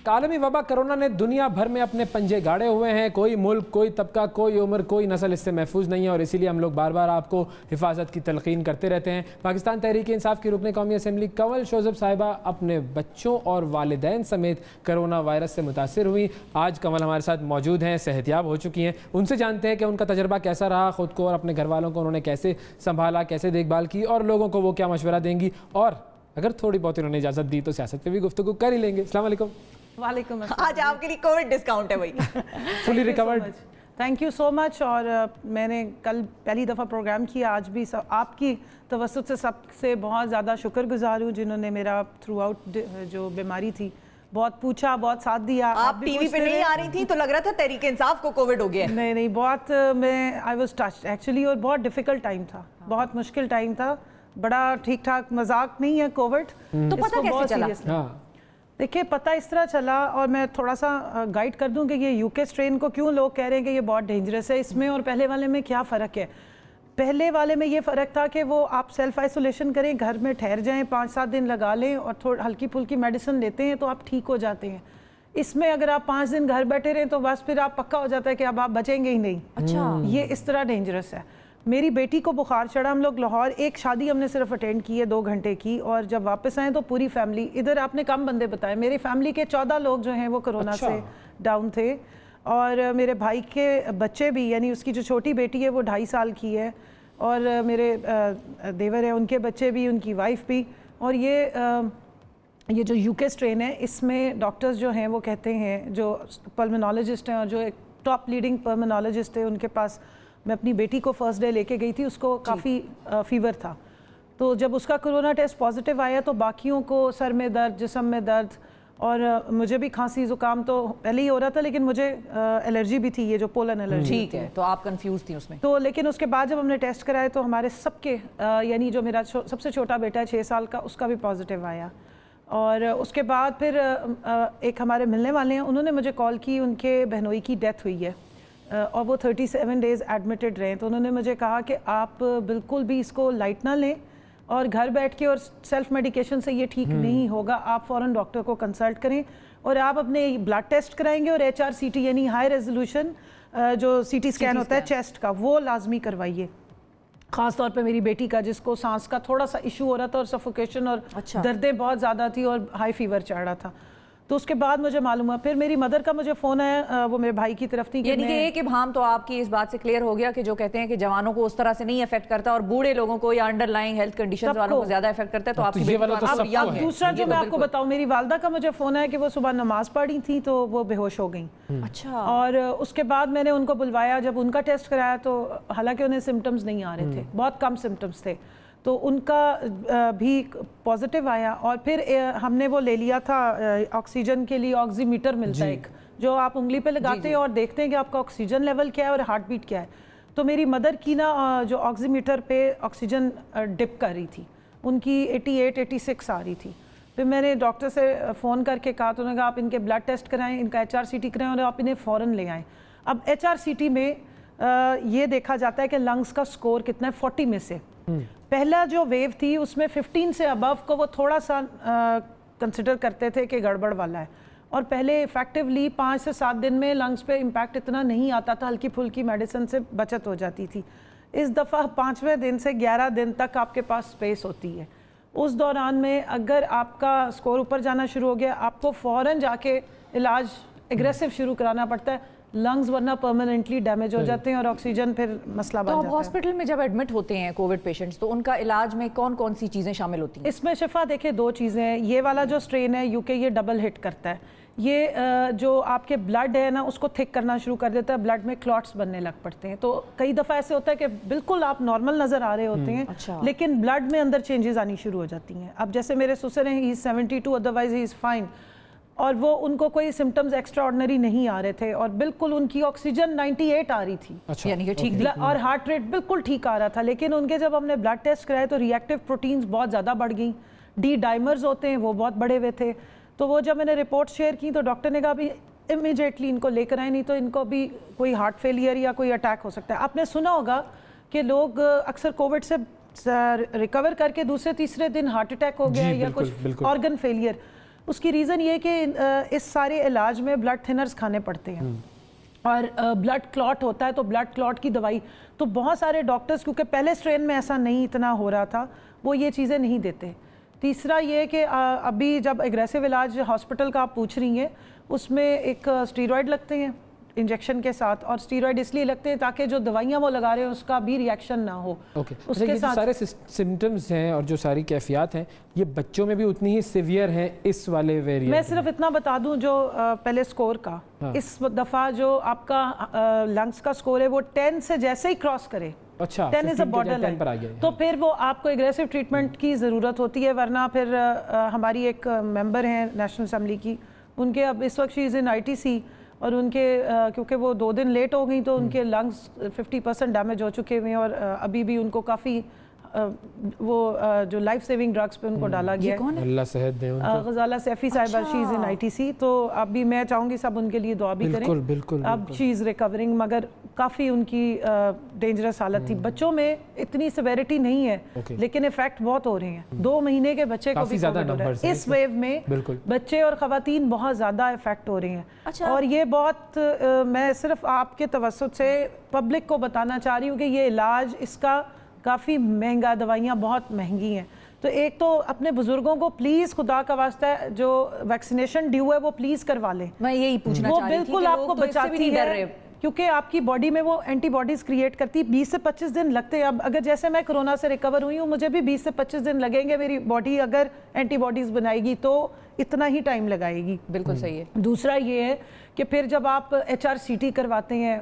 عالمی وبا کرونا نے دنیا بھر میں اپنے پنجے گاڑے ہوئے ہیں. کوئی ملک, کوئی طبقہ, کوئی عمر, کوئی نسل اس سے محفوظ نہیں ہے, اور اسی لیے ہم لوگ بار بار آپ کو حفاظت کی تلقین کرتے رہتے ہیں. پاکستان تحریک انصاف کی رکن قومی اسمبلی کنول شوذب صاحبہ اپنے بچوں اور والدین سمیت کرونا وائرس سے متاثر ہوئی. آج کنول ہمارے ساتھ موجود ہیں, صحتیاب ہو چکی ہیں. ان سے جانتے ہیں کہ ان کا تجربہ کیسا رہا, خود کو اور اپنے گھر والوں کو انہوں نے کیسے سنبھالا, کیسے دیکھ بھال کی, اور لوگوں کو وہ کیا مشورہ دیں گی, اور اگر تھوڑی بہت انہوں نے اجازت دی تو سیاست پہ بھی گفتگو کر ہی لیں گے. السلام علیکم. وعلیکم السلام. آج آپ کے لیے کووڈ ڈسکاؤنٹ ہے بھائی. فلی ریکورڈ. تھینک یو سو مچ. اور میں نے کل پہلی دفعہ پروگرام کیا, آج بھی آپ کی توسط سے سب سے بہت زیادہ شکر گزار ہوں جنہوں نے میرا تھرو آؤٹ جو بیماری تھی بہت پوچھا, بہت ساتھ دیا. آپ ٹی وی پہ نہیں آ رہی تھی تو لگ رہا تھا تحریک انصاف کو کووڈ ہو گیا. نہیں, بہت میں آئی واز ٹچڈ ایکچولی, اور بہت ڈیفیکلٹ ٹائم تھا, بہت مشکل ٹائم تھا, بڑا ٹھیک ٹھاک مذاق نہیں ہے کووڈ. تو پتہ کیسے چلا؟ دیکھیں پتہ اس طرح چلا, اور میں تھوڑا سا گائیڈ کر دوں کہ یہ یو کے اسٹرین کو کیوں لوگ کہہ رہے ہیں کہ یہ بہت ڈینجرس ہے, اس میں اور پہلے والے میں کیا فرق ہے. پہلے والے میں یہ فرق تھا کہ وہ آپ سیلف آئسولیشن کریں, گھر میں ٹھہر جائیں, 5-7 دن لگا لیں اور تھوڑی ہلکی پھلکی میڈیسن لیتے ہیں تو آپ ٹھیک ہو جاتے ہیں. اس میں اگر آپ 5 دن گھر بیٹھے رہیں تو بس پھر آپ پکا ہو جاتا ہے کہ اب آپ بچیں گے ہی نہیں. اچھا, یہ اس طرح ڈینجرس ہے. میری بیٹی کو بخار چڑھا, ہم لوگ لاہور ایک شادی ہم نے صرف اٹینڈ کی ہے 2 گھنٹے کی, اور جب واپس آئے تو پوری فیملی, ادھر آپ نے کم بندے بتائے, میری فیملی کے 14 لوگ جو ہیں وہ کرونا سے ڈاؤن تھے, اور میرے بھائی کے بچے بھی, یعنی اس کی جو چھوٹی بیٹی ہے وہ 2.5 سال کی ہے, اور میرے دیور ہیں ان کے بچے بھی, ان کی وائف بھی. اور یہ جو یو کے اسٹرین ہے اس میں ڈاکٹرز جو ہیں وہ کہتے ہیں, جو پلمنالوجسٹ ہیں اور جو ایک ٹاپ لیڈنگ پلمنالوجسٹ ہے, ان کے پاس میں اپنی بیٹی کو فرسٹ ڈے لے کے گئی تھی, اس کو کافی فیور تھا. تو جب اس کا کرونا ٹیسٹ پازیٹیو آیا تو باقیوں کو سر میں درد, جسم میں درد, اور مجھے بھی کھانسی زکام تو پہلے ہی ہو رہا تھا, لیکن مجھے الرجی بھی تھی, یہ جو پولن الرجی. ٹھیک ہے, تو آپ کنفیوز تھی اس میں. تو لیکن اس کے بعد جب ہم نے ٹیسٹ کرائے تو ہمارے سب کے, یعنی جو میرا سب سے چھوٹا بیٹا ہے 6 سال کا, اس کا بھی پازیٹیو آیا. اور اس کے بعد پھر ایک ہمارے ملنے والے ہیں, انہوں نے مجھے کال کی, ان کے بہنوئی کی ڈیتھ ہوئی ہے اور وہ 37 ڈیز ایڈمٹڈ رہے. تو انہوں نے مجھے کہا کہ آپ بالکل بھی اس کو لائٹ نہ لیں, اور گھر بیٹھ کے اور سیلف میڈیکیشن سے یہ ٹھیک نہیں ہوگا, آپ فوراً ڈاکٹر کو کنسلٹ کریں, اور آپ اپنے بلڈ ٹیسٹ کرائیں گے, اور HRCT یعنی ہائی ریزولوشن جو CT اسکین ہوتا ہے چیسٹ کا, وہ لازمی کروائیے. خاص طور پہ میری بیٹی کا, جس کو سانس کا تھوڑا سا ایشو ہو رہا تھا, اور سفوکیشن اور دردیں بہت زیادہ تھی, اور ہائی فیور چڑھ رہا تھا. تو اس کے بعد مجھے معلوم ہوا, پھر میری مدر کا مجھے فون آیا, وہ میرے بھائی کی طرف تھی. یعنی کہ ایک ابہام تو آپ کی اس بات سے کلیئر ہو گیا کہ جو کہتے ہیں کہ جوانوں کو اس طرح سے نہیں افیکٹ کرتا, اور بوڑھے لوگوں کو یا انڈر لائنگ ہیلتھ کنڈیشنز والوں کو زیادہ افیکٹ کرتا ہے. تو آپ کی دوسرا جو میں آپ کو بتاؤں, میری والدہ کا مجھے فون آیا کہ وہ صبح نماز پڑھی تھی تو وہ بے ہوش ہو گئیں. اچھا. اور اس کے بعد میں نے ان کو بلوایا, جب ان کا ٹیسٹ کرایا تو حالانکہ انہیں سمٹمز نہیں آ رہے تھے, بہت کم سمٹمز تھے, تو ان کا بھی پازیٹیو آیا. اور پھر ہم نے وہ لے لیا تھا آکسیجن کے لیے, آکسی میٹر ملتا ہے ایک, جو آپ انگلی پہ لگاتے ہیں اور دیکھتے ہیں کہ آپ کا آکسیجن لیول کیا ہے اور ہارٹ بیٹ کیا ہے. تو میری مدر کی نا جو آکسی میٹر پہ آکسیجن ڈپ کر رہی تھی, ان کی 88-86 آ رہی تھی. پھر میں نے ڈاکٹر سے فون کر کے کہا, تو انہوں نے کہا آپ ان کے بلڈ ٹیسٹ کرائیں, ان کا HRCT کرائیں, اور آپ انہیں فوراً لے آئیں. اب HRCT میں یہ دیکھا جاتا ہے کہ لنگس کا سکور کتنا ہے 40 میں سے. پہلا جو ویو تھی اس میں 15 سے ابو کو وہ تھوڑا سا کنسیڈر کرتے تھے کہ گڑبڑ والا ہے, اور پہلے ایفیکٹولی 5 سے 7 دن میں لنگس پہ امپیکٹ اتنا نہیں آتا تھا, ہلکی پھلکی میڈیسن سے بچت ہو جاتی تھی. اس دفعہ 5ویں دن سے 11 دن تک آپ کے پاس سپیس ہوتی ہے. اس دوران میں اگر آپ کا سکور اوپر جانا شروع ہو گیا, آپ کو فوراً جا کے علاج اگریسو شروع کرانا پڑتا ہے, لنگز ورنہ پرماننٹلی ڈیمیج ہو جاتے ہیں, اور آکسیجن پھر مسئلہ بن جاتا ہے. تو ہاسپٹل میں جب ایڈمٹ ہوتے ہیں کووڈ پیشنٹس, تو ان کا علاج میں کون کون سی چیزیں شامل ہوتی ہیں؟ اس میں شفا دیکھیں 2 چیزیں ہیں. یہ والا جو اسٹرین ہے یو کے, یہ ڈبل ہٹ کرتا ہے. یہ جو آپ کے بلڈ ہے نا اس کو تھک کرنا شروع کر دیتا ہے, بلڈ میں کلاٹس بننے لگ پڑتے ہیں. تو کئی دفعہ ایسے ہوتا ہے کہ بالکل آپ نارمل نظر آ رہے ہوتے ہیں, لیکن بلڈ میں اندر چینجز آنی شروع ہو جاتی ہیں. اب جیسے میرے سسر ہیں, ہی از 72, ادروائز ہی از فائن, اور وہ ان کو کوئی سمٹمز ایکسٹرا آرڈنری نہیں آ رہے تھے, اور بالکل ان کی آکسیجن 98 آ رہی تھی, یعنی کہ ٹھیک, اور ہارٹ ریٹ بالکل ٹھیک آ رہا تھا. لیکن ان کے جب ہم نے بلڈ ٹیسٹ کرائے تو ری ایکٹیو پروٹینز بہت زیادہ بڑھ گئیں, ڈی ڈائمرز ہوتے ہیں وہ بہت بڑے ہوئے تھے. تو وہ جب میں نے رپورٹ شیئر کی تو ڈاکٹر نے کہا بھی امیجیٹلی ان کو لے کر آئیں, نہیں تو ان کو بھی کوئی ہارٹ فیلئر یا کوئی اٹیک ہو سکتا ہے. آپ نے سنا ہوگا کہ لوگ اکثر کووڈ سے ریکور کر کے دوسرے تیسرے دن ہارٹ اٹیک ہو گیا یا کچھ آرگن فیلئر, اس کی ریزن یہ کہ اس سارے علاج میں بلڈ تھنرز کھانے پڑتے ہیں اور بلڈ کلاٹ ہوتا ہے، تو بلڈ کلاٹ کی دوائی تو بہت سارے ڈاکٹرز کیونکہ پہلے اسٹرین میں ایسا نہیں اتنا ہو رہا تھا، وہ یہ چیزیں نہیں دیتے۔ تیسرا یہ کہ ابھی جب اگریسو علاج ہاسپٹل کا آپ پوچھ رہی ہیں، اس میں ایک اسٹیرائڈ لگتے ہیں انجیکشن کے ساتھ، اور اسٹیرائڈ اس لیے لگتے ہیں تاکہ جو دوائیاں وہ لگا رہے ہیں اس کا بھی ریئیکشن نہ ہو۔ اس کے ساتھ سارے سمٹمز ہیں اور جو ساری کیفیات ہیں یہ بچوں میں بھی اتنی ہی سیویئر ہیں اس والے ویریئنٹ؟ میں صرف اتنا بتا دوں جو پہلے سکور کا، اس دفعہ جو آپ کا لنگس کا سکور ہے وہ 10 سے جیسے ہی کراس کرے، اچھا 10 از اے بارڈر لائن، تو پھر وہ آپ کو اگریسو ٹریٹمنٹ کی ضرورت ہوتی ہے، ورنہ پھر ہماری ایک ممبر ہیں نیشنل اسمبلی کی، ان کے اب اس وقت شی از ان ITC، اور ان کے کیونکہ وہ 2 دن لیٹ ہو گئی تو ان کے لنگس 50% ڈیمیج ہو چکے ہوئے ہیں، اور ابھی بھی ان کو کافی وہ جو لائف سیونگ ڈرگس پہ ان کو ڈالا گیا ہے۔ اللہ صحت دے ان کو۔ غزالہ سیفی صاحبہ شی از ان ITC، تو ابھی میں چاہوں گی سب ان کے لیے دعا بھی کریں۔ بالکل اب شی از ریکورنگ، مگر کافی ان کی ڈینجرس حالت تھی۔ بچوں میں اتنی سیویرٹی نہیں ہے لیکن افیکٹ بہت ہو رہے ہیں، 2 مہینے کے بچے کو بھی کووڈ ہو رہا ہے اس ویو میں، بچے اور خواتین بہت زیادہ افیکٹ ہو رہی ہیں۔ اور یہ بہت میں صرف آپ کے توسط سے پبلک کو بتانا چاہ رہی ہوں کہ یہ علاج اس کا کافی مہنگا، دوائیاں بہت مہنگی ہیں، تو ایک تو اپنے بزرگوں کو پلیز خدا کا واسطہ جو ویکسینیشن ڈیو ہے وہ پلیز کروا لیں۔ میں یہی پوچھنا چاہ رہی تھی، وہ بالکل آپ کو بچاتی ہے کیونکہ آپ کی باڈی میں وہ اینٹی باڈیز کریٹ کرتی، 20 سے 25 دن لگتے ہیں۔ اب اگر جیسے میں کرونا سے ریکور ہوئی ہوں، مجھے بھی 20 سے 25 دن لگیں گے، میری باڈی اگر اینٹی باڈیز بنائے گی تو اتنا ہی ٹائم لگائے گی۔ بالکل صحیح ہے۔ دوسرا یہ ہے کہ پھر جب آپ HRCT کرواتے ہیں،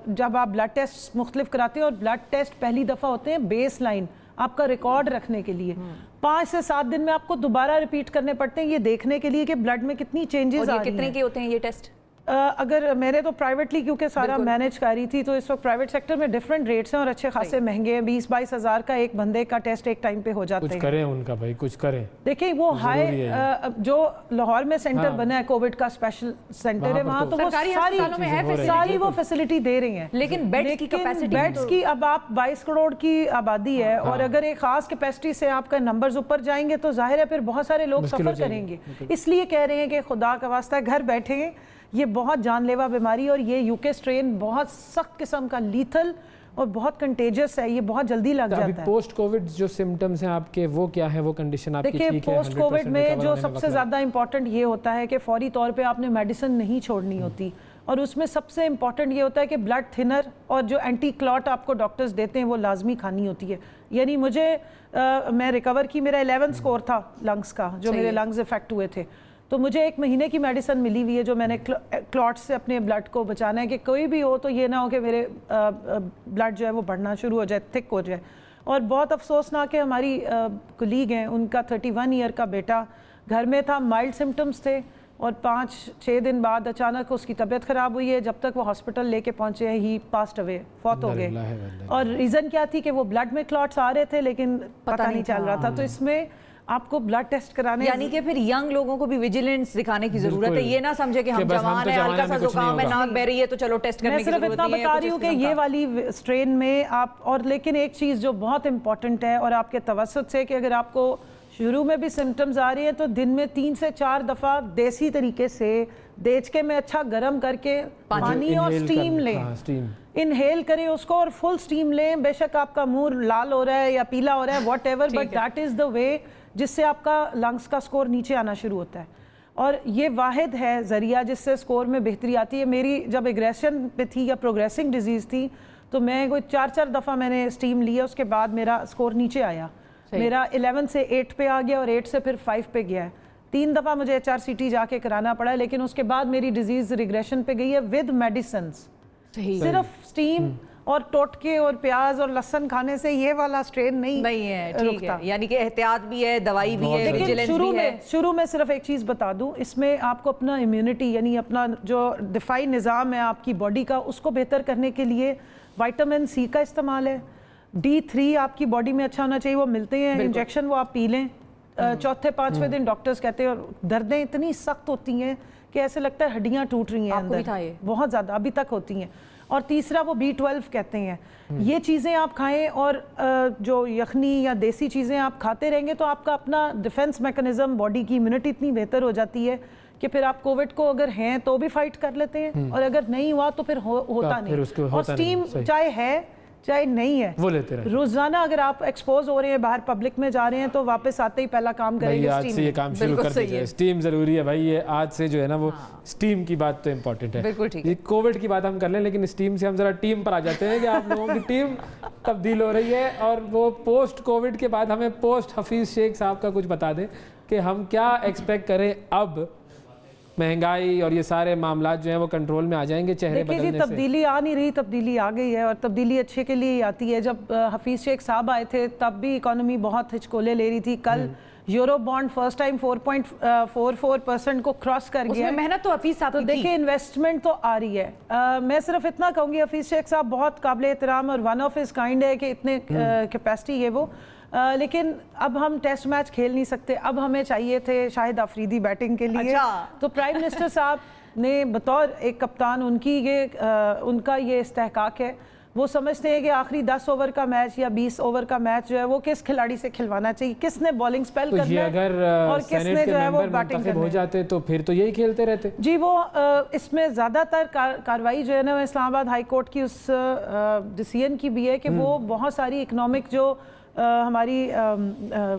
جب آپ بلڈ ٹیسٹ مختلف کراتے ہیں، اور بلڈ ٹیسٹ پہلی دفعہ ہوتے ہیں بیس لائن آپ کا ریکارڈ رکھنے کے لیے، 5 سے 7 دن میں آپ کو دوبارہ ریپیٹ کرنے پڑتے ہیں یہ دیکھنے کے لیے کہ بلڈ میں کتنی چینجز آ رہی ہیں۔ کتنے کے ہوتے ہیں یہ ٹیسٹ؟ اگر میرے تو پرائیویٹلی کیونکہ سارا مینیج کر رہی تھی تو اس وقت پرائیویٹ سیکٹر میں ڈیفرنٹ ریٹس ہیں اور اچھے خاصے مہنگے ہیں، 20-22 ہزار کا ایک بندے کا ٹیسٹ ایک ٹائم پہ ہو جاتے ہیں۔ کچھ کریں ان کا بھائی، کچھ کریں۔ دیکھیں وہ ہائی جو لاہور میں سینٹر بنا ہے کووڈ کا اسپیشل سینٹر ہے، وہاں تو وہ ساری وہ فیسلٹی دے رہی ہیں، لیکن بیڈز کی اب آپ 22 کروڑ کی آبادی ہے، اور اگر ایک خاص کیپیسٹی سے آپ کا نمبرز اوپر جائیں گے تو ظاہر ہے پھر بہت سارے لوگ سفر کریں گے۔ اس لیے کہہ رہے ہیں کہ خدا کا واسطہ گھر بیٹھیں، یہ بہت جان لیوا بیماری، اور یہ UK اسٹرین بہت سخت قسم کا لیتھل اور بہت کنٹیجس ہے، یہ بہت جلدی لگ جاتا ہے۔ ابھی پوسٹ کووڈ جو سمٹمز ہیں آپ کے وہ کیا ہے، وہ کنڈیشن آپ کی ٹھیک ہے؟ دیکھیں پوسٹ کووڈ میں جو سب سے زیادہ امپورٹنٹ یہ ہوتا ہے کہ فوری طور پہ آپ نے میڈیسن نہیں چھوڑنی ہوتی، اور اس میں سب سے امپورٹنٹ یہ ہوتا ہے کہ بلڈ تھنر اور جو اینٹی کلاٹ آپ کو ڈاکٹرز دیتے ہیں وہ لازمی کھانی ہوتی ہے۔ یعنی مجھے میں ریکور کی، میرا 11 سکور تھا لنگس کا، جو میرے لنگز افیکٹ ہوئے تھے، تو مجھے 1 مہینے کی میڈیسن ملی ہوئی ہے جو میں نے کلاٹ سے اپنے بلڈ کو بچانا ہے کہ کوئی بھی ہو تو یہ نہ ہو کہ میرے بلڈ جو ہے وہ بڑھنا شروع ہو جائے، تھک ہو جائے۔ اور بہت افسوسناک ہے، ہماری کولیگ ہیں، ان کا 31 ایئر کا بیٹا گھر میں تھا، مائلڈ سمٹمز تھے، اور 5-6 دن بعد اچانک اس کی طبیعت خراب ہوئی ہے، جب تک وہ ہاسپٹل لے کے پہنچے ہیں ہی پاسڈ اوے، فوت ہو گئے۔ اور ریزن کیا تھی کہ وہ بلڈ میں کلاٹس آ رہے تھے لیکن پتہ نہیں چل رہا تھا، تو اس میں آپ کو بلڈ ٹیسٹ کرانے، یعنی کہ پھر ینگ لوگوں کو بھی ویجیلنس دکھانے کی ضرورت ہے، یہ نہ سمجھے کہ ہم جوان ہیں، ہلکا سا زکام ہے، ناک بہ رہی ہے تو چلو ٹیسٹ کرنے کی ضرورت نہیں ہے۔ میں صرف اتنا بتا رہی ہوں کہ یہ والی اسٹرین میں آپ، اور لیکن ایک چیز جو بہت امپورٹنٹ ہے اور آپ کے توسط سے، کہ اگر آپ کو شروع میں بھی سمٹمز آ رہی ہیں تو دن میں 3 سے 4 دفعہ دیسی طریقے سے دیچکے میں اچھا گرم کر کے پانی اور سٹیم لیں، انہیل کریں اس کو اور فل سٹیم لیں، بے شک آپ کا منہ لال ہو رہا ہے یا پیلا ہو رہا ہے whatever, but that is the way جس سے آپ کا لنگس کا سکور نیچے آنا شروع ہوتا ہے، اور یہ واحد ہے ذریعہ جس سے سکور میں بہتری آتی ہے۔ میری جب ایگریشن پہ تھی یا پروگریسنگ ڈیزیز تھی تو میں کوئی 4 دفعہ میں نے سٹیم لیا، اس کے بعد میرا سکور نیچے آیا، میرا 11 سے 8 پہ آ گیا اور 8 سے پھر 5 پہ گیا ہے۔ 3 دفعہ مجھے HRCT جا کے کرانا پڑا، لیکن اس کے بعد میری ڈیزیز ریگریشن پہ گئی ہے ود میڈیسنز۔ صرف سٹیم اور ٹوٹکے اور پیاز اور لہسن کھانے سے یہ والا اسٹرین نہیں ہے، ٹھیک ہے، یعنی کہ احتیاط بھی ہے، دوائی بھی ہے، ویجیلنس بھی ہے۔ شروع میں صرف ایک چیز بتا دوں، اس میں آپ کو اپنا امیونٹی یعنی اپنا جو دفاعی نظام ہے آپ کی باڈی کا، اس کو بہتر کرنے کے لیے وائٹامن C کا استعمال ہے، D3 آپ کی باڈی میں اچھا ہونا چاہیے، وہ ملتے ہیں انجیکشن، وہ آپ پی لیں 4-5ویں دن، ڈاکٹرز کہتے ہیں، اور دردیں اتنی سخت ہوتی ہیں کہ ایسے لگتا ہے ہڈیاں ٹوٹ رہی ہیں اندر، بہت زیادہ ابھی تک ہوتی ہیں۔ اور تیسرا وہ B12 کہتے ہیں. یہ چیزیں آپ کھائیں اور جو یخنی یا دیسی چیزیں آپ کھاتے رہیں گے تو آپ کا اپنا ڈیفنس میکنزم, باڈی کی امیونٹی اتنی بہتر ہو جاتی ہے کہ پھر آپ کووڈ کو اگر ہیں تو بھی فائٹ کر لیتے ہیں, اور اگر نہیں ہوا تو پھر ہوتا نہیں. اور سٹیم چاہے ہے چاہے نہیں ہے وہ لیتے رہے. روزانہ اگر آپ ایکسپوز ہو رہے ہیں, باہر پبلک میں جا رہے ہیں, تو واپس آتے ہی پہلا کام کریں گے آج سے یہ کام شروع کر دیجئے. اسٹیم ضروری ہے بھائی, یہ آج سے جو ہے نا وہ اسٹیم کی بات تو امپورٹنٹ ہے. بالکل ٹھیک ہے. یہ کووڈ کی بات ہم کر لیں, لیکن اسٹیم سے ہم ذرا ٹیم پر آ جاتے ہیں کہ آپ لوگوں کی ٹیم تبدیل ہو رہی ہے, اور وہ پوسٹ کووڈ کے بعد ہمیں پوسٹ حفیظ شیخ صاحب کا کچھ بتا دیں کہ ہم کیا ایکسپیکٹ کریں. اب مہنگائی اور یہ سارے معاملات جو ہیں وہ کنٹرول میں آ جائیں گے چہرے بدلنے سے؟ تبدیلی آ نہیں رہی, تبدیلی آ گئی ہے, اور تبدیلی اچھے کے لیے ہی آتی ہے. جب حفیظ شیخ صاحب آئے تھے تب بھی اکانومی بہت ہچکولے لے رہی تھی. کل یورو بانڈ فرسٹ ٹائم 4.44% کو کراس کر گیا. اس میں محنت تو حفیظ صاحب کی تھی. دیکھیں انویسٹمنٹ تو آ رہی ہے. میں صرف اتنا کہوں گی, حفیظ شیخ صاحب بہت قابل احترام اور ون آف ہز کائنڈ ہے کہ اتنے کیپیسٹی ہے وہ, لیکن اب ہم ٹیسٹ میچ کھیل نہیں سکتے. اب ہمیں چاہیے تھے شاہد آفریدی بیٹنگ کے لیے. تو پرائم منسٹر صاحب نے بطور ایک کپتان ان کا یہ استحقاق ہے. وہ سمجھتے ہیں کہ آخری 10 اوور کا میچ یا 20 اوور کا میچ جو ہے وہ کس کھلاڑی سے کھلوانا چاہیے, کس نے بالنگ سپیل کرنا ہے اور کس نے جو ہے وہ بیٹنگ کرنا ہو جاتے تو پھر تو یہی کھیلتے رہتے. جی وہ اس میں زیادہ تر کاروائی جو ہے نا اسلام آباد ہائی کورٹ کی اس ڈیسیژن کی بھی ہے کہ وہ بہت ساری اکنامک جو ہماری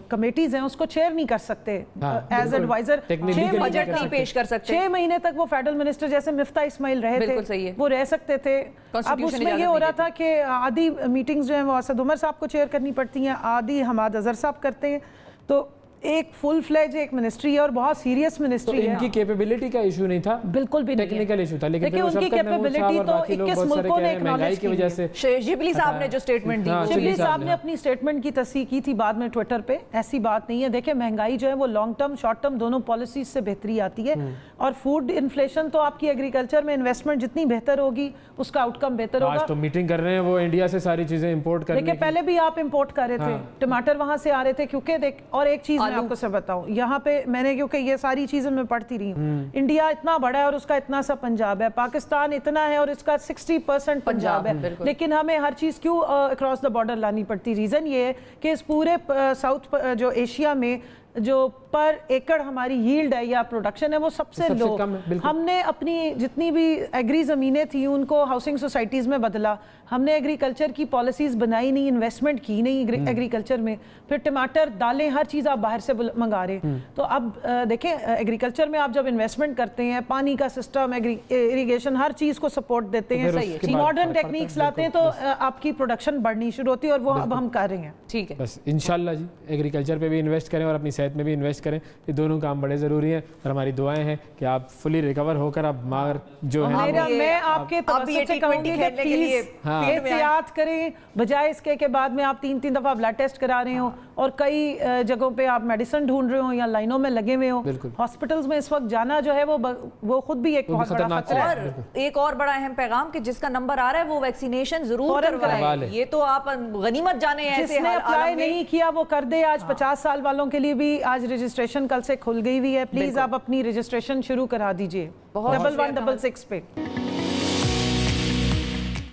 کمیٹیز ہیں اس کو چیئر نہیں کر سکتے ایز ایڈوائزر. بجٹ نہیں پیش کر سکتے. 6 مہینے تک وہ فیڈرل منسٹر جیسے مفتاح اسماعیل رہے تھے, وہ رہ سکتے تھے. اب اس میں یہ ہو رہا تھا کہ آدھی میٹنگز جو ہیں وہ اسد عمر صاحب کو چیئر کرنی پڑتی ہیں, آدھی حماد اظہر صاحب کرتے ہیں. تو ایک فل فلیج ایک منسٹری ہے اور بہت سیریس منسٹری ہے. ان کی کیپیبلٹی کا ایشو نہیں تھا, بالکل بھی نہیں, ٹیکنیکل ایشو تھا. لیکن ان کی کیپیبلٹی تو 21 ملکوں نے اکنالج کی وجہ سے. شبلی صاحب نے جو سٹیٹمنٹ دی, شبلی صاحب نے اپنی سٹیٹمنٹ کی تصحیح کی تھی بعد میں ٹویٹر پہ. ایسی بات نہیں ہے. دیکھیں مہنگائی جو ہے وہ لانگ ٹرم شارٹ ٹرم دونوں پالیسیز سے بہتری آتی ہے, اور فوڈ انفلیشن تو آپ کی ایگریکلچر میں انویسٹمنٹ جتنی بہتر ہوگی اس کا آؤٹ کم بہتر ہوگا. آج تو میٹنگ کر رہے ہیں وہ انڈیا سے ساری چیزیں امپورٹ کرنے کی. دیکھیں پہلے بھی آپ امپورٹ کر رہے تھے, ٹماٹر وہاں سے آ رہے تھے کیونکہ اور ایک چیز میں آپ کو سے بتاؤں, یہاں پہ میں نے کیونکہ یہ ساری چیزیں میں پڑھتی رہی ہوں, انڈیا اتنا بڑا ہے اور اس کا اتنا سا پنجاب ہے, پاکستان اتنا ہے اور اس کا 60% پنجاب ہے, لیکن ہمیں ہر چیز کیوں اکراس دا بارڈر لانی پڑتی. ریزن یہ ہے کہ اس پورے ساؤتھ جو ایشیا میں جو پر ایکڑ ہماری ییلڈ ہے یا پروڈکشن ہے وہ سب سے لو. ہم نے اپنی جتنی بھی ایگری زمینیں تھیں ان کو ہاؤسنگ سوسائٹیز میں بدلا, ہم نے ایگریکلچر کی پالیسیز بنائی نہیں, انویسٹمنٹ کی نہیں ایگریکلچر میں. پھر ٹماٹر دالیں ہر چیز آپ باہر سے منگا رہے. تو اب دیکھیں ایگریکلچر میں آپ جب انویسٹمنٹ کرتے ہیں, پانی کا سسٹم, اریگیشن, ہر چیز کو سپورٹ دیتے ہیں, ماڈرن ٹیکنیکس لاتے ہیں, تو آپ کی پروڈکشن بڑھنی شروع ہوتی ہے, اور وہ اب ہم کر رہے ہیں. ٹھیک ہے, بس انشاءاللہ جی ایگریکلچر پہ بھی انویسٹ کریں اور اپنی صحت میں بھی انویسٹ کریں. یہ دونوں کام بڑے ضروری ہیں, اور ہماری دعائیں ہیں کہ آپ فلی ریکور ہو کر اب مار جو ہے میں آپ کے توسط سے کہوں گی کہ پلیز احتیاط کریں, بجائے اس کے بعد میں آپ 3 دفعہ بلڈ ٹیسٹ کرا رہے ہوں اور کئی جگہوں پہ آپ میڈیسن ڈھونڈ رہے ہوں یا لائنوں میں لگے ہوئے ہوں. ہاسپٹلز میں اس وقت جانا جو ہے وہ خود بھی ایک بہت بڑا خطرہ ہے. اور ایک اور بڑا اہم پیغام کہ جس کا نمبر آ رہا ہے وہ ویکسینیشن ضرور کروائے. یہ تو آپ غنیمت جانے ہیں, جس نے اپلائی نہیں کیا وہ کر دے. آج 50 سال والوں کے لیے بھی آج رجسٹریشن کل سے کھل گئی ہوئی ہے. پلیز آپ اپنی رجسٹریشن شروع کرا دیجئے 1166 پہ.